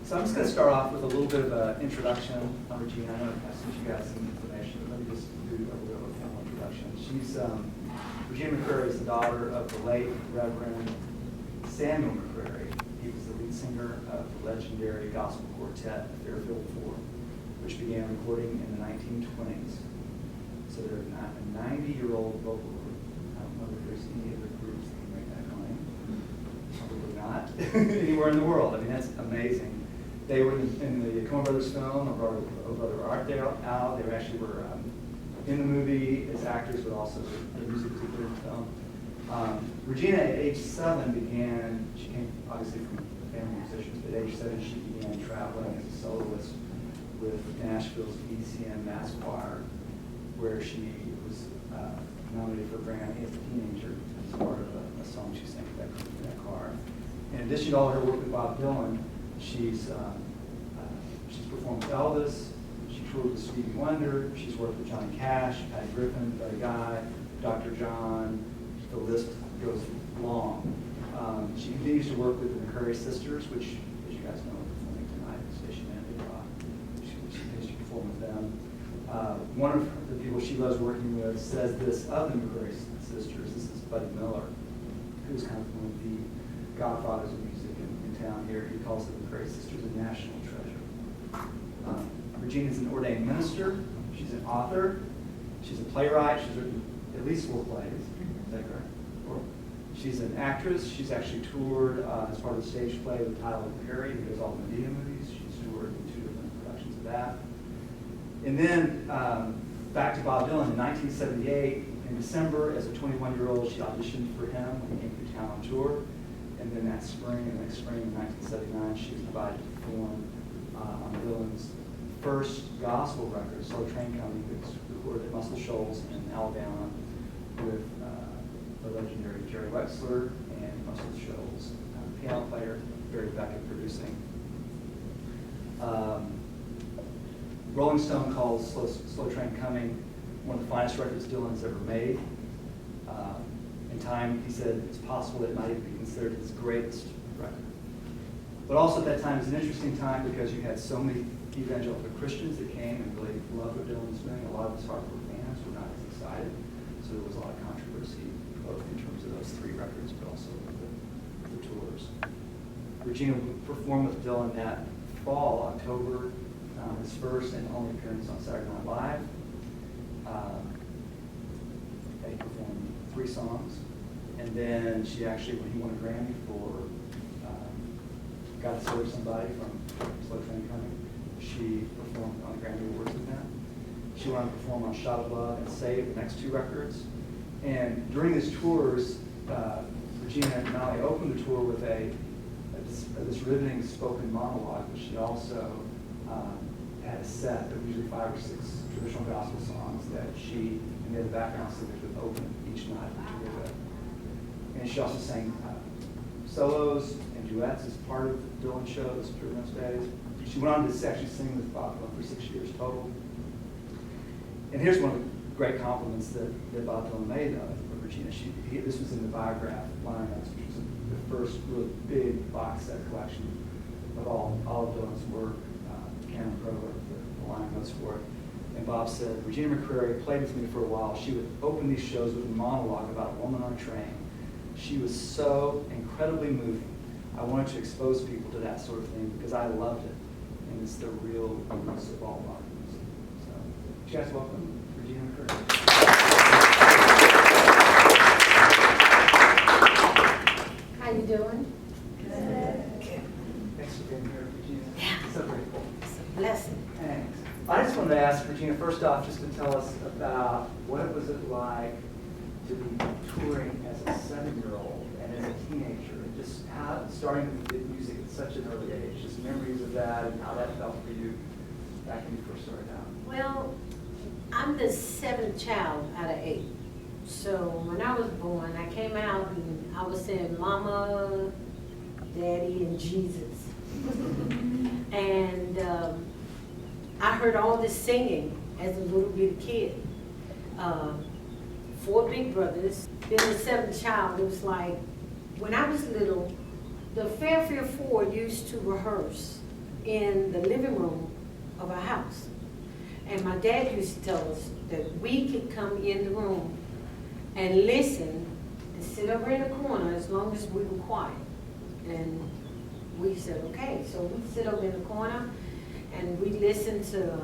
So I'm just going to start off with a little bit of an introduction on Regina. I know I sent you guys some information, but let me just do a little formal introduction. She's Regina McCrary is the daughter of the late Reverend Samuel McCrary. He was the lead singer of the legendary gospel quartet Fairfield Four, which began recording in the 1920s. So they're a 90-year-old vocal group. I don't know if there's any other groups that can make that claim. Probably not anywhere in the world. I mean, that's amazing. They were in the Coen Brothers film, Oh Brother Art Thou. They actually were in the movie as actors, but also the music was included in the film. Regina, at age 7, she came obviously from family musicians, but at age 7 she began traveling as a soloist with Nashville's ECM Mass Choir, where she was nominated for a Grammy as a teenager as part of a song she sang in that choir. In addition to all her work with Bob Dylan, she's performed with Elvis, she toured with Stevie Wonder, she's worked with Johnny Cash, Patty Griffin, Buddy Guy, Dr. John, the list goes long. She continues to work with the McCrary Sisters, which, as you guys know, are performing tonight at Station Inn. She continues to perform with them. One of the people she loves working with says this of the McCrary Sisters. This is Buddy Miller, who's kind of one of the godfathers of music in town here. He calls the McCrary Sisters a national treasure. Regina's an ordained minister. She's an author. She's a playwright. She's written at least 4 plays. Is that correct? 4. She's an actress. She's actually toured as part of the stage play with Tyler Perry, who does all the Medea movies. She's toured in 2 different productions of that. And then back to Bob Dylan in 1978, in December, as a 21-year-old, she auditioned for him when he came through town on tour. And then that spring, the next spring in 1979, she was invited to perform on Dylan's first gospel record, Slow Train Coming, that was recorded at Muscle Shoals in Alabama with the legendary Jerry Wexler and Muscle Shoals piano player, Barry Beckett producing. Rolling Stone calls Slow Train Coming one of the finest records Dylan has ever made. In time, he said it's possible that it might even be considered his greatest record. But also at that time, it was an interesting time because you had so many evangelical Christians that came and really loved what Dylan was doing. A lot of his hardcore fans were not as excited. So there was a lot of controversy, both in terms of those 3 records, but also the tours. Regina performed with Dylan that fall, October, his first and only appearance on Saturday Night Live. He performed 3 songs. And then she actually, when he won a Grammy for Got to Serve Somebody from Slow Train Coming, she performed on the Grammy Awards with them. She went on to perform on Shot of Love and Save, the next 2 records. And during these tours, Regina not only opened the tour with this riveting spoken monologue, but she also had a set of usually 5 or 6 traditional gospel songs that she and the other background singers would open each night of the tour with. And she also sang solos and duets as part of Dylan's shows during those days. She went on to actually sing with Bob Dylan for 6 years total. And here's one of the great compliments that Bob Dylan made of Regina. This was in the Biograph lineups, which was the first really big box set collection of all of Dylan's work, Canon Pro wrote the line notes for it. And Bob said, Regina McCrary played with me for a while. She would open these shows with a monologue about a woman on a train. She was so incredibly moving. I wanted to expose people to that sort of thing because I loved it. And it's the real roots of all rock music. So, would you guys welcome Regina McCrary. How you doing? Good. Thanks for being here, Regina. Yeah. So grateful. It's a blessing. Thanks. I just wanted to ask Regina, first off, just to tell us about what was it like to be touring as a 7-year-old and as a teenager, and just how starting with music at such an early age, just memories of that and how that felt for you back when you first started out. Well, I'm the 7th child out of 8. So when I was born, I came out and I was saying Mama, Daddy, and Jesus. And I heard all this singing as a little bitty kid. 4 big brothers. Being the 7th child, it was like, when I was little, the Fairfield Four used to rehearse in the living room of our house. And my dad used to tell us that we could come in the room and listen and sit over in the corner as long as we were quiet. And we said, okay. So we'd sit over in the corner and we'd listen to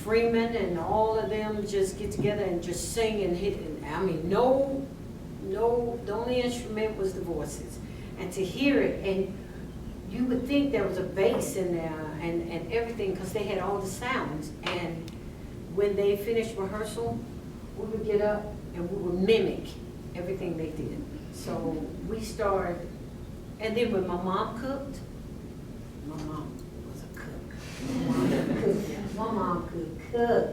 Freeman and all of them just get together and just sing and hit. I mean, the only instrument was the voices. And to hear it, and you would think there was a bass in there and everything, because they had all the sounds. And when they finished rehearsal, we would get up and we would mimic everything they did. So we started, and then when my mom cooked, my mom was a cook. My mom could cook.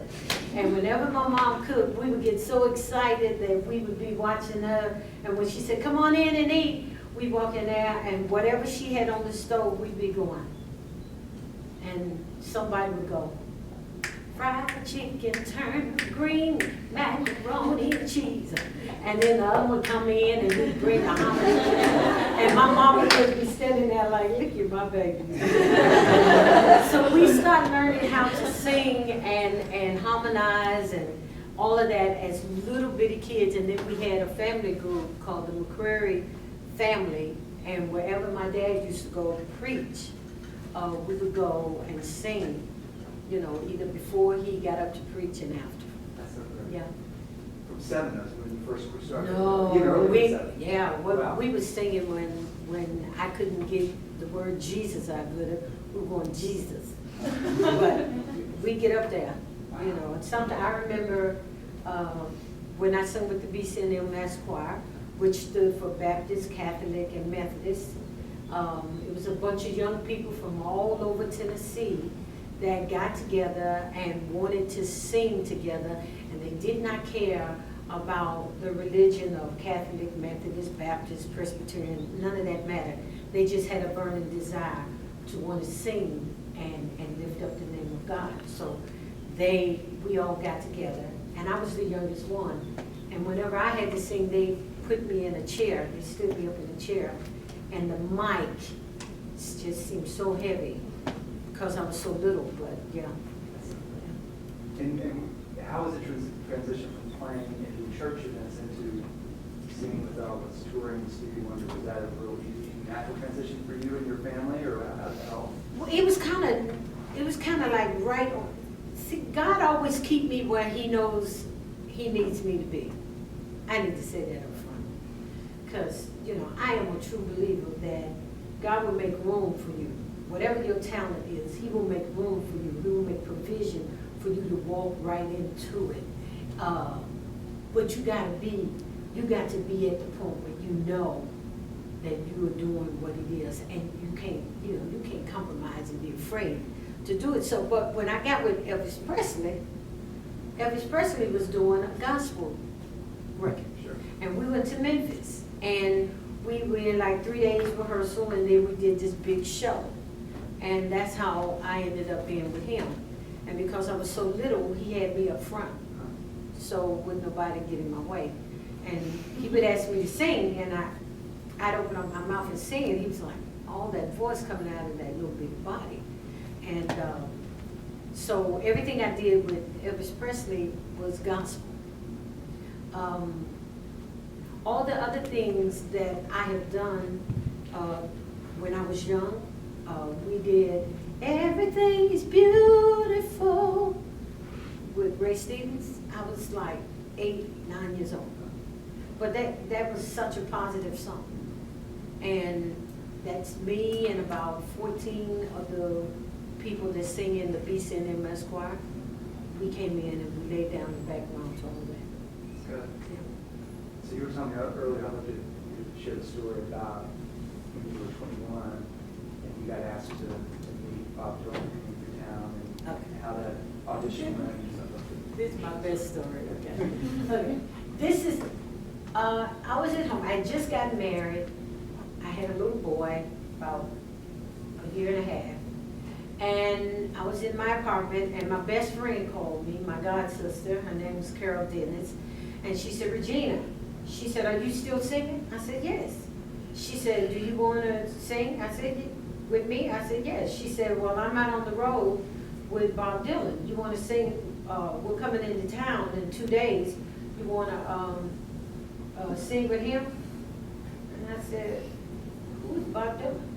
And whenever my mom cooked, we would get so excited that we would be watching her. And when she said, come on in and eat, we'd walk in there, and whatever she had on the stove, we'd be going. And somebody would go, fried chicken, turnip green, macaroni and cheese. And then the other would come in and we'd bring the hominy. And my mom would just be standing there like, look at my baby. So we started learning how to sing and harmonize and all of that as little bitty kids. And then we had a family group called the McCrary family. And wherever my dad used to go to preach, we would go and sing, you know, either before he got up to preach and after. That's so great. Yeah. From 7, that's when you first were started? No, Even earlier than 7? yeah, Wow. we were singing when I couldn't get the word Jesus out of it. We were going Jesus. But we get up there, you know. And something I remember when I sung with the BCNM Mass Choir, which stood for Baptist, Catholic, and Methodist. It was a bunch of young people from all over Tennessee that got together and wanted to sing together, and they did not care about the religion of Catholic, Methodist, Baptist, Presbyterian. None of that mattered. They just had a burning desire to want to sing and lift up the name of God. So we all got together, and I was the youngest one. And whenever I had to sing, they put me in a chair. They stood me up in a chair, and the mic just seemed so heavy because I was so little. But yeah. And how was the transition from playing into church events into singing with Elvis, touring with Stevie Wonder? Was that a real easy, natural transition for you and your family, or how? Well, it was kind of like right on. See, God always keep me where He knows He needs me to be. I need to say that up front, because you know I am a true believer that God will make room for you. Whatever your talent is, He will make room for you. He will make provision for you to walk right into it. But you got to be at the point where you know that you are doing what it is, and you can't compromise and be afraid to do it. So, but when I got with Elvis Presley was doing a gospel record, Sure. and we went to Memphis, and we were in like 3 days rehearsal, and then we did this big show, and that's how I ended up being with him. And because I was so little, he had me up front, so wouldn't nobody get in my way. And he would ask me to sing, and I'd open up my mouth and sing, and he was like, all that voice coming out of that little big body. And so everything I did with Elvis Presley was gospel. All the other things that I have done when I was young, we did Everything is Beautiful with Ray Stevens. I was like 8, 9 years old. But that was such a positive song. And that's me and about 14 of the people that sing in the BCNM choir. We came in and we laid down the background to all of that. That's good. Yeah. So you were telling me earlier on that you shared the story about when you were 21 and you got asked to meet Bob Dylan in your town, and Okay. how that audition went and stuff like that. This is my best story, okay? Okay. This is, I was at home. I had just gotten married. I had a little boy, about a year and a half. And I was in my apartment, and my best friend called me, my god sister. Her name was Carol Dennis. And she said, Regina, she said, are you still singing? I said, yes. She said, do you want to sing? I said, with me? I said, yes. She said, well, I'm out on the road with Bob Dylan. You want to sing? We're coming into town in 2 days. You want to sing with him? And I said, who's Bob Dylan?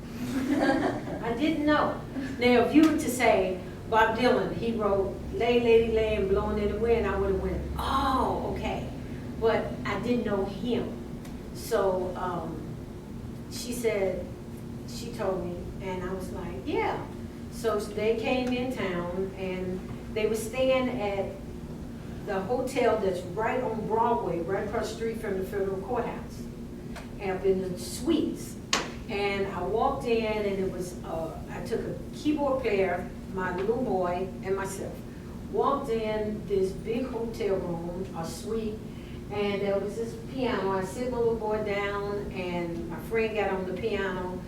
I didn't know. Now, if you were to say, Bob Dylan, he wrote Lay, Lady, Lay, and Blowing in the Wind, I would have went, oh, okay. But I didn't know him. So she said, she told me, and I was like, yeah. So they came in town, and they were staying at the hotel that's right on Broadway, right across the street from the federal courthouse, up in the suites. And I walked in, and it was, I took a keyboard player, my little boy, and myself. Walked in this big hotel room, a suite, and there was this piano. I sit my little boy down, and my friend got on the piano,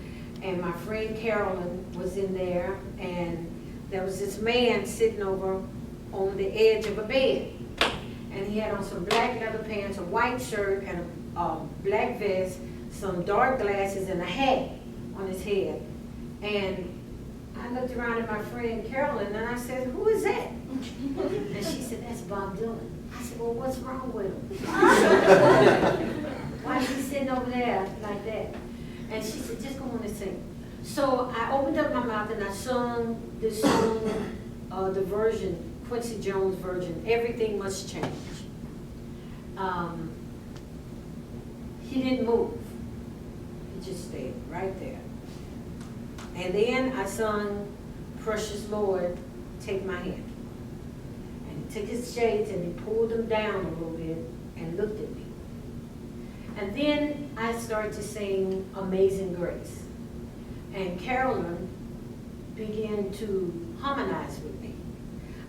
and my friend Carolyn was in there, and there was this man sitting over on the edge of a bed. And he had on some black leather pants, a white shirt, and a black vest, some dark glasses, and a hat on his head. And I looked around at my friend Carolyn, and I said, who is that? And she said, that's Bob Dylan. I said, well, what's wrong with him? Why is he sitting over there like that? And she said, just go on and sing. So I opened up my mouth and I sung this song, the version, Quincy Jones version, Everything Must Change. He didn't move. He just stayed right there. And then I sung Precious Lord, Take My Hand. And he took his shades and he pulled them down a little bit and looked at me. And then I started to sing Amazing Grace. And Carolyn began to harmonize with me.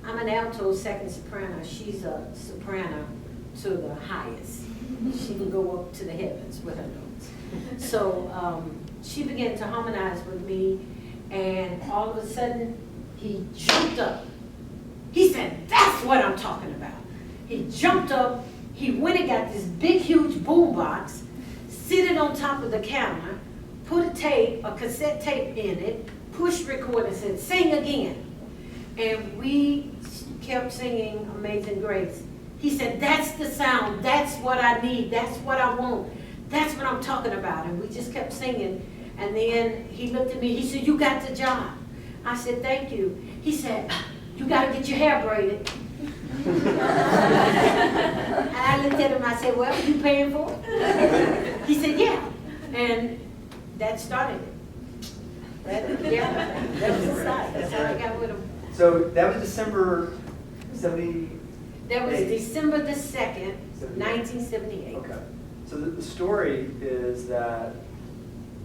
I'm an alto second soprano. She's a soprano to the highest. She can go up to the heavens with her notes. So she began to harmonize with me, and all of a sudden, he jumped up. He said, that's what I'm talking about. He jumped up, he went and got this big, huge boom box, sit it on top of the counter, put a cassette tape in it, push record and said, sing again. And we kept singing Amazing Grace. He said, that's the sound, that's what I need, that's what I want, that's what I'm talking about. And we just kept singing. And then he looked at me, he said, you got the job. I said, thank you. He said, you got to get your hair braided. And I looked at him, I said, well, you paying for it? He said, yeah. And that started it. That was the start. That's how I got with him. So that was December 70. That was December the 2nd, 1978. Okay. So the story is that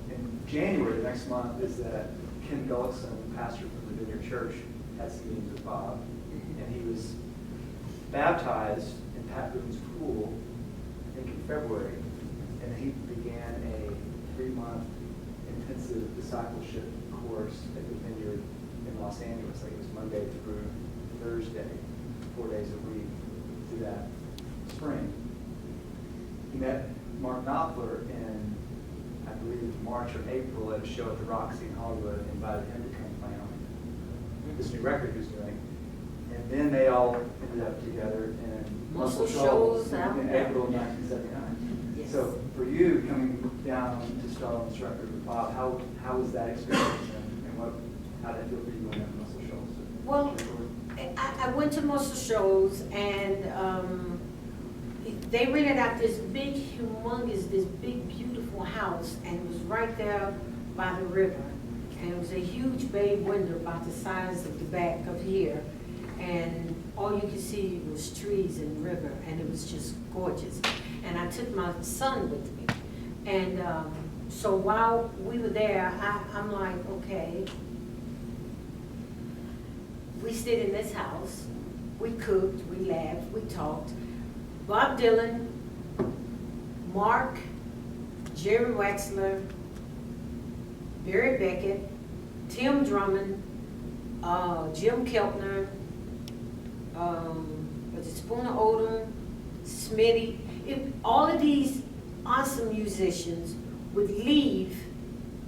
in January, the next month, is that Ken Gullickson, pastor from the Vineyard Church, had some meetings with Bob, and he was baptized in Pat Boone's pool, I think in February, and he began a 3-month intensive discipleship course at the Vineyard in Los Angeles. Like it was Monday through Thursday, 4 days a week through that spring. He met Mark Knopfler in, I believe, March or April at a show at the Roxy in Hollywood and invited him to come play on this new record he was doing. And then they all ended up together in Muscle Shoals in April of 1979. Yes. So for you, coming down to start on this record with Bob, how was that experience and how did it feel for you going to Muscle Shoals? Well, I went to Muscle Shoals, and they rented out this big, humongous, this big, beautiful house, and it was right there by the river. And it was a huge bay window about the size of the back of here. And all you could see was trees and river, and it was just gorgeous. And I took my son with me. And so while we were there, I'm like, okay, we stayed in this house, we cooked, we laughed, we talked. Bob Dylan, Mark, Jerry Wexler, Barry Beckett, Tim Drummond, Jim Keltner, was it Spooner Oldham, Smitty. All of these awesome musicians would leave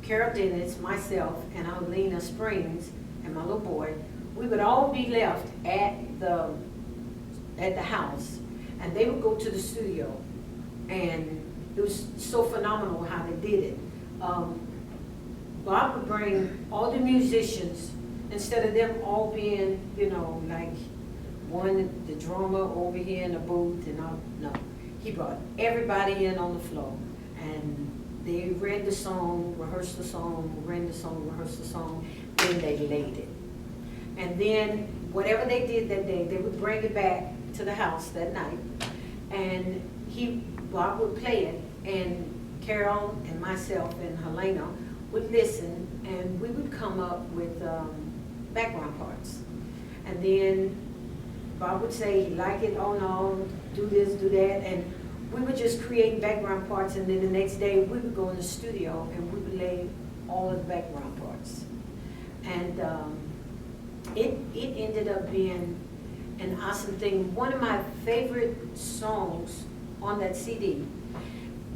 Carol Dennis, myself, and Alina Springs, and my little boy, we would all be left at the house, and they would go to the studio, and it was so phenomenal how they did it. Bob would bring all the musicians, instead of them all being, you know, like the drummer over here in the booth and all, no. He brought everybody in on the floor, and they read the song, rehearsed the song, read the song, rehearsed the song, then they laid it. And then whatever they did that day, they would bring it back to the house that night, and Bob would play it, and Carol and myself and Helena would listen, and we would come up with background parts. And then Bob would say he liked it, oh no, do this, do that, and we would just create background parts, and then the next day we would go in the studio and we would lay all of the background parts. And it ended up being an awesome thing. One of my favorite songs on that CD,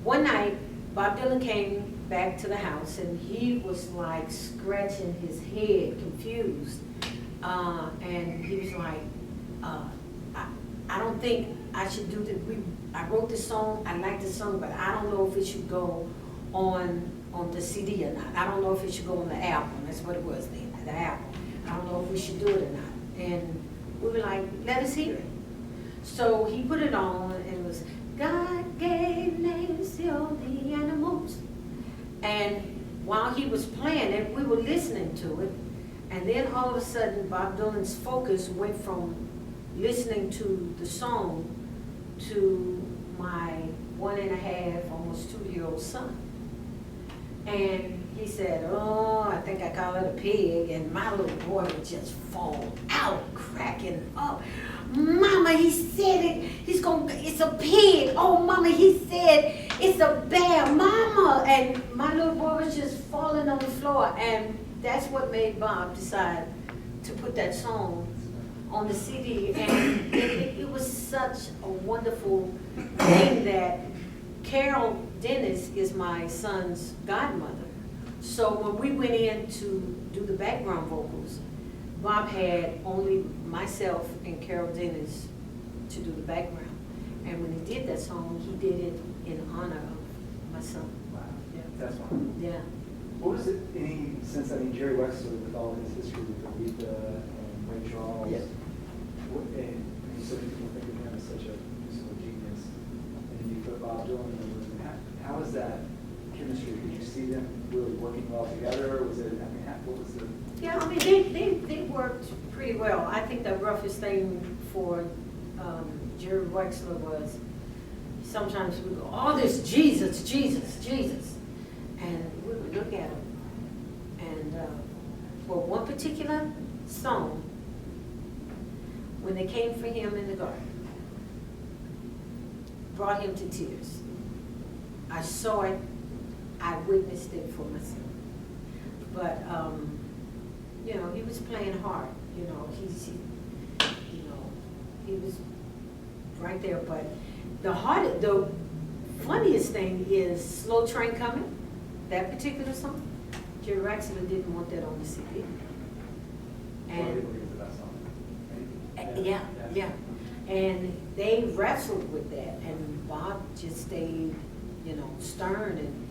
one night Bob Dylan came back to the house and he was like scratching his head, confused. And he was like, I don't think I should do this. I wrote this song, I like this song, but I don't know if it should go on the CD or not. I don't know if it should go on the album. That's what it was then, the album. I don't know if we should do it or not. And we were like, let us hear it. So he put it on, and it was, God gave names to all the animals. And while he was playing it, we were listening to it. And then all of a sudden, Bob Dylan's focus went from listening to the song to my 1.5, almost 2-year-old son. And he said, oh, I think I call it a pig. And my little boy would just fall out, cracking up. Mama, he said it. It's a pig. Oh, Mama, he said it's a bear. Mama. And my little boy was just falling on the floor. And that's what made Bob decide to put that song on the CD. And it was such a wonderful thing that Carol Dennis is my son's godmother. So when we went in to do the background vocals, Bob had only myself and Carol Dennis to do the background. And when he did that song, he did it in honor of my son. Wow, Yeah. that's wonderful. Yeah. What was it, any sense, I mean, Jerry Wexler with all his history with Aretha and Ray Charles, Yes. and so many people think of him as such a musical genius, and you put Bob Dylan in the room, how was that chemistry? Did you see them really working well together? Was it, I mean, what was the... Yeah, I mean, they worked pretty well. I think the roughest thing for Jerry Wexler was sometimes we go, oh, this Jesus, Jesus, Jesus. And we would look at him. And for one particular song, when they came for him in the garden, brought him to tears. I saw it, I witnessed it for myself. But, you know, he was playing hard. You know, he was right there. But the funniest thing is Slow Train Coming, that particular song. Jerry Wexler didn't want that on the CD. And yeah. And they wrestled with that, and Bob just stayed, you know, stern, and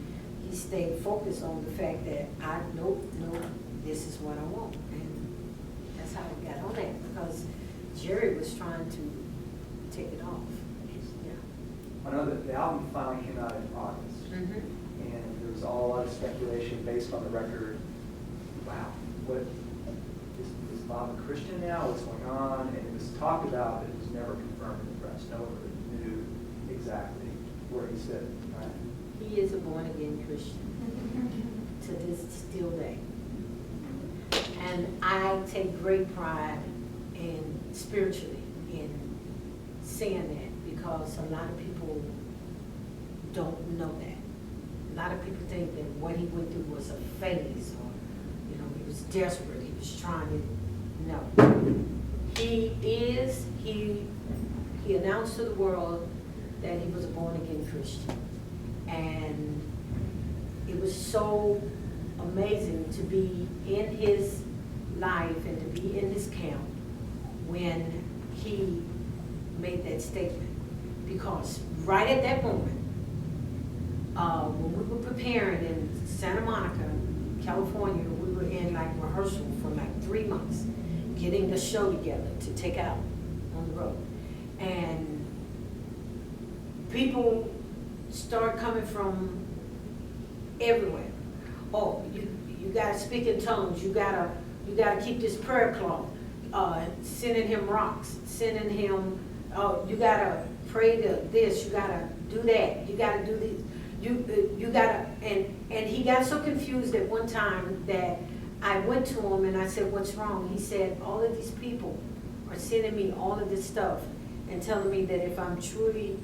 he stayed focused on the fact that no, this is what I want. And that's how we got on that, because Jerry was trying to take it off. Yeah. I know that the album finally came out in August, Mm-hmm. and there was a lot of speculation based on the record. Wow, what is Bob a Christian now? What's going on? And it was talked about, but it was never confirmed in the press. No one really knew exactly where he stood. Right? He is a born-again Christian to this still day. And I take great pride in, spiritually, in saying that, because a lot of people don't know that. A lot of people think that what he went through was a phase, or, you know, he was desperate, he was trying to, no. He announced to the world that he was a born-again Christian. And it was so amazing to be in his life and to be in his camp when he made that statement. Because right at that moment, when we were preparing in Santa Monica, California, we were in like rehearsal for like 3 months, getting the show together to take out on the road. And people start coming from everywhere. Oh, you gotta speak in tongues, you gotta keep this prayer cloth, sending him rocks, sending him, you gotta pray to this, you gotta do that, you gotta do this, you gotta, and he got so confused at one time that I went to him and I said, what's wrong? He said, all of these people are sending me all of this stuff and telling me that if I'm truly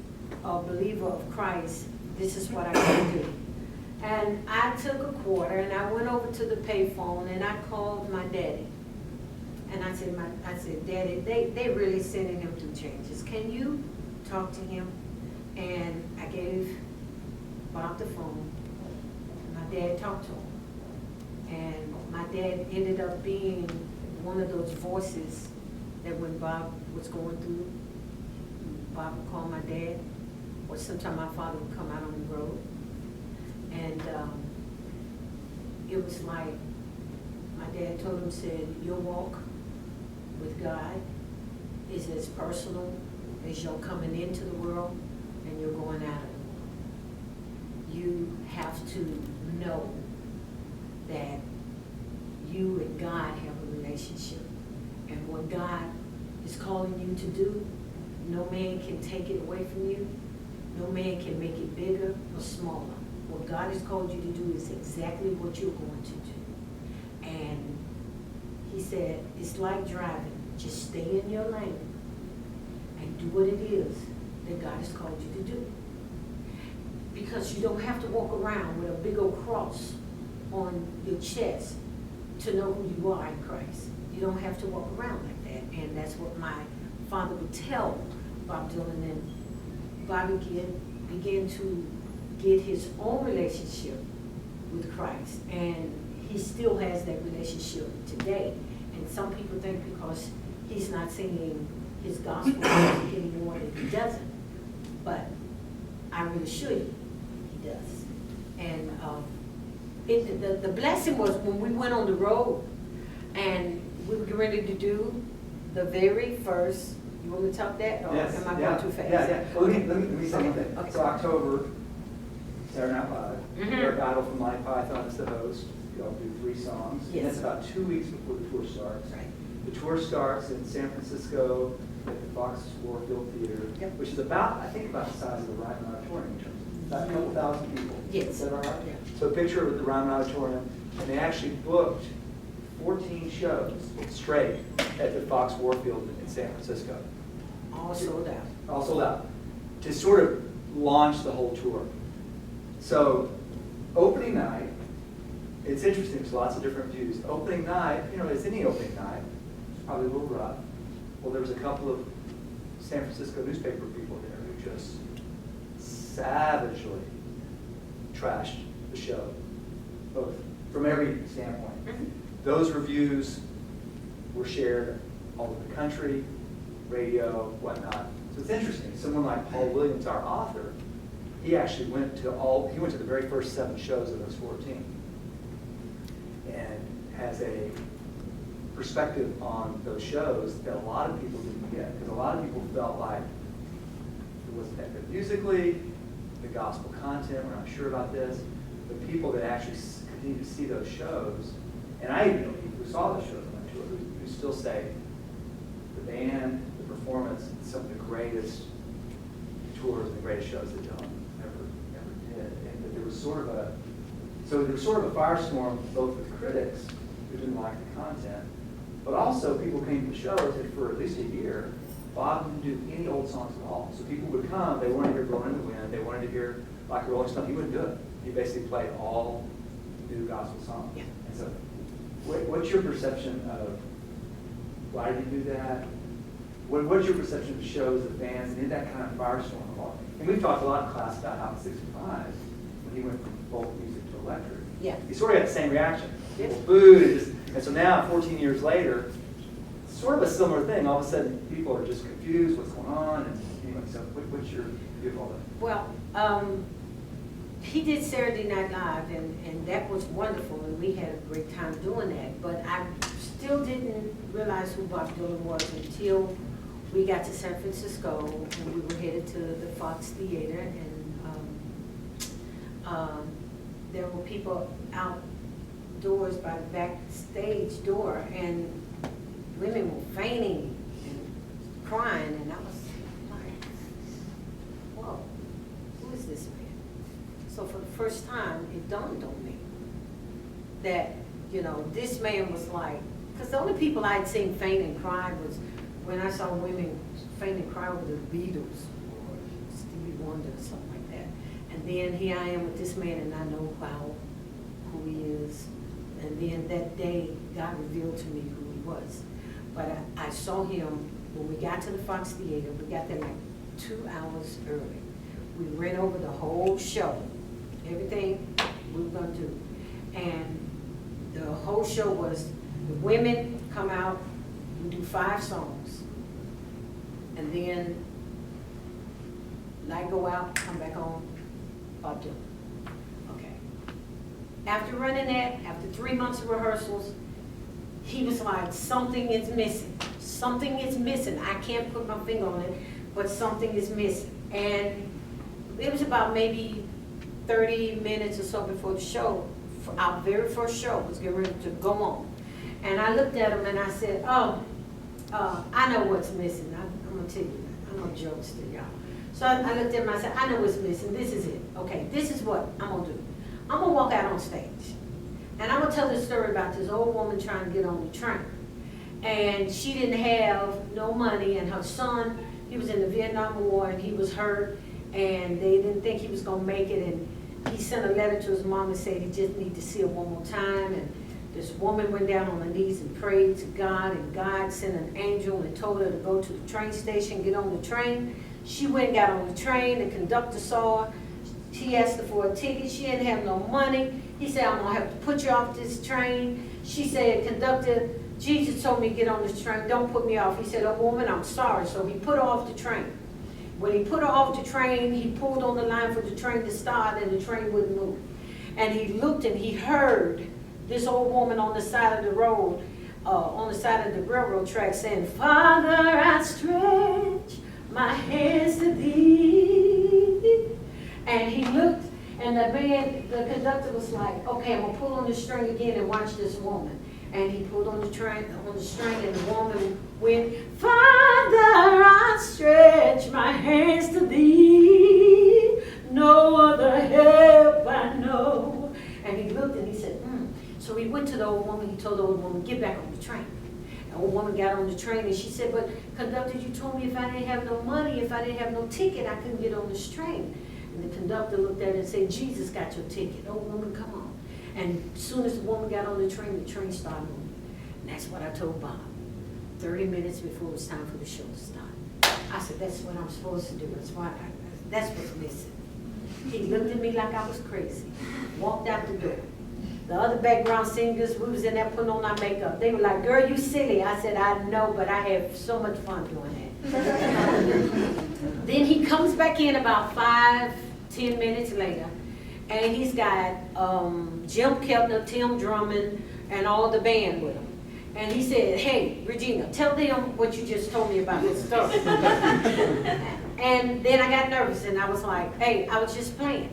a believer of Christ, this is what I can do. And I took a quarter and I went over to the payphone and I called my daddy. And I said, Daddy, they really sending him through changes. Can you talk to him? And I gave Bob the phone. My dad talked to him. And my dad ended up being one of those voices that when Bob was going through, Bob would call my dad, or sometime my father would come out on the road. And it was like, my dad told him, said, your walk with God is as personal as you're coming into the world and you're going out of it. You have to know that you and God have a relationship. And what God is calling you to do, no man can take it away from you. No man can make it bigger or smaller. What God has called you to do is exactly what you're going to do. And he said, it's like driving. Just stay in your lane and do what it is that God has called you to do. Because you don't have to walk around with a big old cross on your chest to know who you are in Christ. You don't have to walk around like that. And that's what my father would tell Bob Dylan. And Bobby began to get his own relationship with Christ. And he still has that relationship today. And some people think because he's not singing his gospel music anymore that he doesn't. But I really assure you, he does. And the blessing was when we went on the road and we were getting ready to do the very first, you want me to talk that? Or yes, am I yeah, going too fast? Yeah. Well, let me say one thing. Okay. So October, Saturday Night Live, Mhm. Eric Idle from Monty Python is the host. You all do 3 songs. Yes. And that's about 2 weeks before the tour starts. Right. The tour starts in San Francisco at the Fairfield Theater, Yep. which is about, I think, about the size of the Ryman Auditorium in terms of about a couple thousand people. Yes. Is that all right? Yeah. So picture of the Ryman Auditorium, and they actually booked 14 shows straight at the Fox Warfield in San Francisco. All sold out. All sold out, to sort of launch the whole tour. So opening night, it's interesting, there's lots of different views. Opening night, as any opening night, it's probably a little rough. Well, there was a couple of San Francisco newspaper people there who just savagely trashed the show, both from every standpoint. Mhm. Those reviews were shared all over the country, radio, whatnot. So it's interesting. Someone like Paul Williams, our author, he actually went to the very first 7 shows of those 14, and has a perspective on those shows that a lot of people didn't get, because a lot of people felt like it wasn't that good musically, the gospel content, we're not sure about this. The people that actually continue to see those shows, and I even know people who saw the shows on that tour who still say the band, the performance, some of the greatest tours and the greatest shows that Dylan ever did. And that there was sort of a firestorm both with critics who didn't like the content, but also people came to the shows, and for at least a year, Bob didn't do any old songs at all. So people would come, they wanted to hear Blowing in the Wind, they wanted to hear like a Rolling Stone. He wouldn't do it. He basically played all new gospel songs. Yeah. And so what's your perception of why did he do that? What's your perception of the shows, the fans, and did that kind of firestorm along? And we've talked a lot in class about how in '65, when he went from folk music to electric, Yeah. You sort of got the same reaction. Yep. People booed, and so now, 14 years later, sort of a similar thing. All of a sudden, people are just confused, what's going on, and anyway, so what's your view of all that? Well, he did Saturday Night Live, and that was wonderful, and we had a great time doing that, but I still didn't realize who Bob Dylan was until we got to San Francisco, and we were headed to the Fox Theater, and there were people outdoors by the backstage door, and women were fainting and crying, and I was like, whoa, who is this man? So for the first time, it dawned on me that, you know, this man was like, because the only people I'd seen faint and cry was when I saw women faint and cry with the Beatles or Stevie Wonder or something like that. And then here I am with this man, and I know who he is. And then that day, God revealed to me who he was. But I saw him when we got to the Fox Theater. We got there like 2 hours early. We ran over the whole show, everything we were going to do. And the whole show was the women come out, we do 5 songs. And then light go out, come back on, Bob Dylan. Okay. After running that, after 3 months of rehearsals, he was like, something is missing. Something is missing. I can't put my finger on it, but something is missing. And it was about maybe 30 minutes or so before the show, our very first show was getting ready to go on. And I looked at him and I said, I know what's missing. I'm going to tell you that. I'm going to jokester, y'all. So I looked at him and I said, I know what's missing. This is it. Okay, this is what I'm going to do. I'm going to walk out on stage. And I'm going to tell this story about this old woman trying to get on the train. And she didn't have no money, and her son, he was in the Vietnam War, and he was hurt, and they didn't think he was going to make it. And he sent a letter to his mom and said he just needed to see her one more time. And this woman went down on her knees and prayed to God, and God sent an angel and told her to go to the train station, get on the train. She went and got on the train. The conductor saw her. She asked her for a ticket. She didn't have no money. He said, I'm going to have to put you off this train. She said, conductor, Jesus told me to get on this train. Don't put me off. He said, oh, woman, I'm sorry. So he put her off the train. When he put her off the train, he pulled on the line for the train to start, and the train wouldn't move. And he looked and he heard this old woman on the side of the road, on the side of the railroad track saying, Father, I stretch my hands to thee. And he looked, and the conductor was like, okay, I'm going to pull on the string again and watch this woman. And he pulled on the string, and the woman went, Father, I stretch my hands to thee, no other help I know. And he looked and he said, So he went to the old woman. He told the old woman, get back on the train. The old woman got on the train, and she said, but conductor, you told me if I didn't have no money, if I didn't have no ticket, I couldn't get on this train. And the conductor looked at it and said, Jesus got your ticket. Old woman, come on. And as soon as the woman got on the train started moving. And that's what I told Bob. 30 minutes before it was time for the show to start. I said, that's what I'm supposed to do. That's what's missing. He looked at me like I was crazy. Walked out the door. The other background singers, we was in there putting on our makeup. They were like, girl, you silly. I said, I know, but I have so much fun doing that. Then he comes back in about 5-10 minutes later, and he's got Jim Keltner, Tim Drummond, and all the band with him. And he said, hey, Regina, tell them what you just told me about this story. And then I got nervous, and I was like, hey, I was just playing.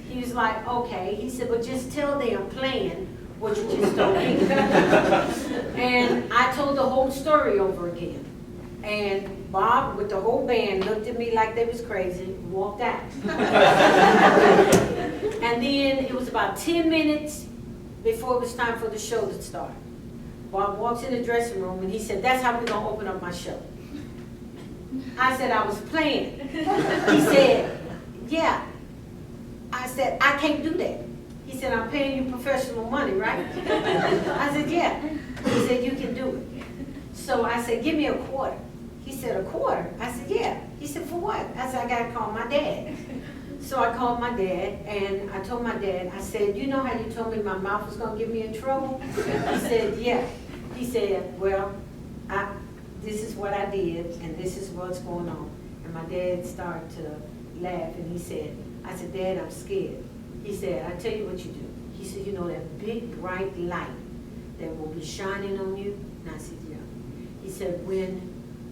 He was like, okay. He said, but just tell them playing what you just told me. And I told the whole story over again. And Bob, with the whole band, looked at me like they was crazy, walked out. And then it was about 10 minutes before it was time for the show to start. Bob walks in the dressing room, and he said, that's how we're going to open up my show. I said, I was playing. He said, yeah. I said, I can't do that. He said, I'm paying you professional money, right? I said, yeah. He said, you can do it. So I said, give me a quarter. He said, a quarter? I said, yeah. He said, for what? I said, I got to call my dad. So I called my dad, and I told my dad, I said, you know how you told me my mouth was gonna get me in trouble? He said, yeah. He said, well, this is what I did, and this is what's going on. And my dad started to laugh, and he said, I said, Dad, I'm scared. He said, I tell you what you do. He said, you know that big bright light that will be shining on you? And I said, yeah. He said, when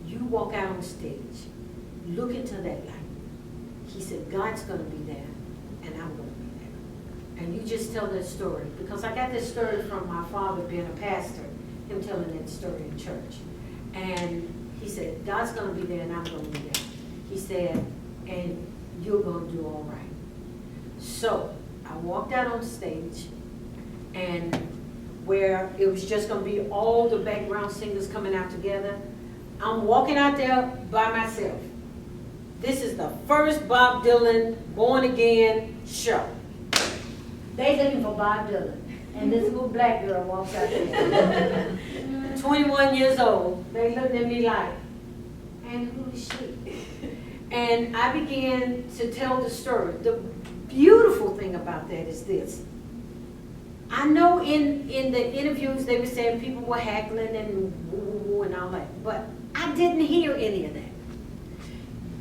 you walk out on stage, look into that light. He said, God's gonna be there, and I'm gonna be there. And you just tell that story, because I got this story from my father being a pastor, him telling that story in church. And he said, God's gonna be there, and I'm gonna be there. He said, and you're gonna do all right. So I walked out on stage, and where it was just gonna be all the background singers coming out together, I'm walking out there by myself. This is the first Bob Dylan Born Again show. They looking for Bob Dylan. And this little black girl walks out there. 21 years old. They looking at me like, and who is she? And I began to tell the story. The beautiful thing about that is this. I know in the interviews they were saying people were haggling and woo and all that, but I didn't hear any of that.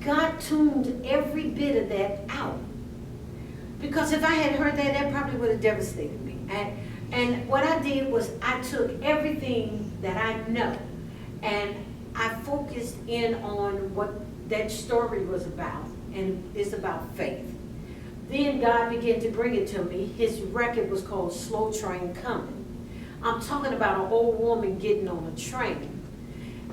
God tuned every bit of that out. Because if I had heard that, that probably would have devastated me. And what I did was I took everything that I know and I focused in on what that story was about, and it's about faith. Then God began to bring it to me. His record was called Slow Train Coming. I'm talking about an old woman getting on a train.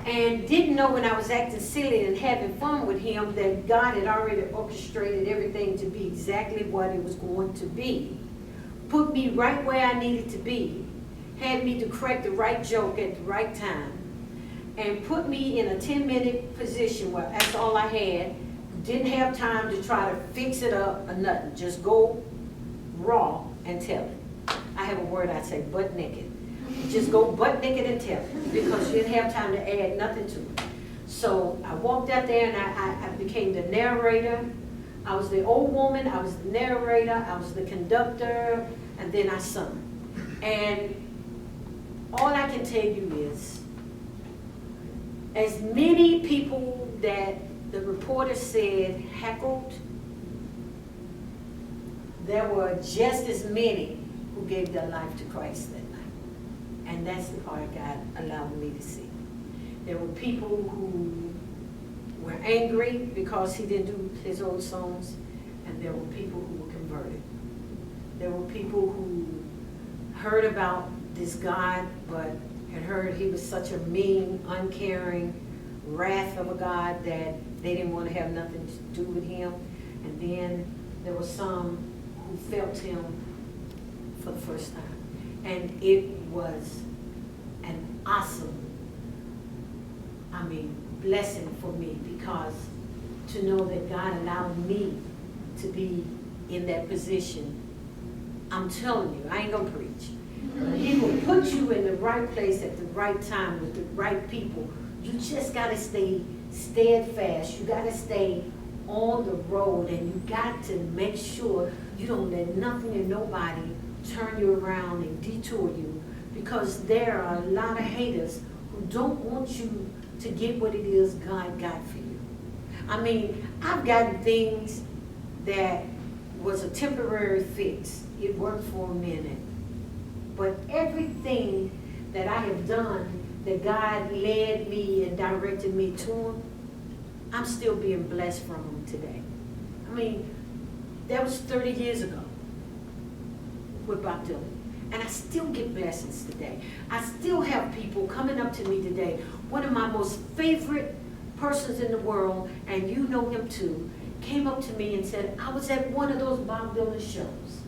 And didn't know when I was acting silly and having fun with him that God had already orchestrated everything to be exactly what it was going to be. Put me right where I needed to be. Had me to crack the right joke at the right time. And put me in a 10-minute position where that's all I had. Didn't have time to try to fix it up or nothing. Just go raw and tell it. I have a word I say, butt naked. Just go butt naked and tell it, because you didn't have time to add nothing to it. So I walked out there and I became the narrator. I was the old woman, I was the narrator, I was the conductor, and then I sung. And all I can tell you is, as many people that the reporter said heckled, there were just as many who gave their life to Christ that night. And that's the part God allowed me to see. There were people who were angry because he didn't do his old songs, and there were people who were converted. There were people who heard about this God, but had heard he was such a mean, uncaring, wrath of a God that they didn't want to have nothing to do with him. And then there were some who felt him for the first time. And it was an awesome, blessing for me, because to know that God allowed me to be in that position. I'm telling you, I ain't gonna preach. He will put you in the right place at the right time with the right people. You just gotta stay steadfast. You gotta stay on the road, and you got to make sure you don't let nothing and nobody turn you around and detour you, because there are a lot of haters who don't want you to get what it is God got for you. I've gotten things that was a temporary fix. It worked for a minute. But everything that I have done that God led me and directed me to him, I'm still being blessed from him today. That was 30 years ago with Bob Dylan. And I still get blessings today. I still have people coming up to me today. One of my most favorite persons in the world, and you know him too, came up to me and said, I was at one of those Bob Dylan shows.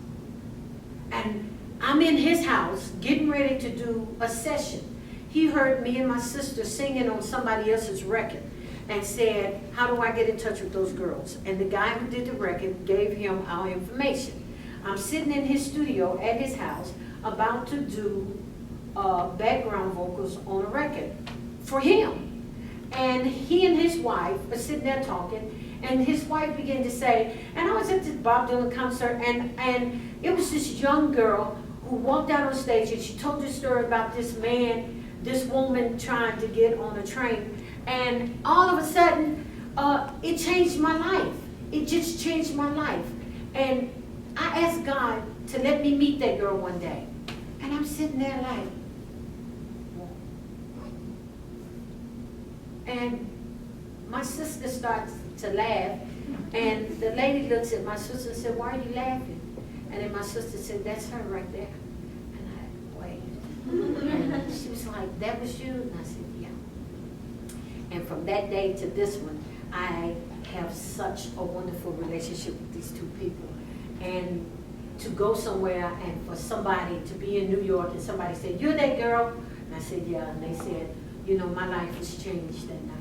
And I'm in his house getting ready to do a session. He heard me and my sister singing on somebody else's record and said, how do I get in touch with those girls? And the guy who did the record gave him our information. I'm sitting in his studio at his house about to do background vocals on a record for him. And he and his wife are sitting there talking, And his wife began to say, and I was at this Bob Dylan concert, and it was this young girl who walked out on stage, and she told the story about this man, this woman trying to get on a train. And all of a sudden, it changed my life. It just changed my life. And I asked God to let me meet that girl one day. And I'm sitting there like, and my sister starts to laugh, and the lady looks at my sister and said, "Why are you laughing?" And then my sister said, "That's her right there." And I waited. And she was like, "That was you?" And I said, "Yeah." And from that day to this one, I have such a wonderful relationship with these two people. And to go somewhere and for somebody to be in New York and somebody said, "You're that girl?" And I said, "Yeah." And they said, "You know, my life has changed that night."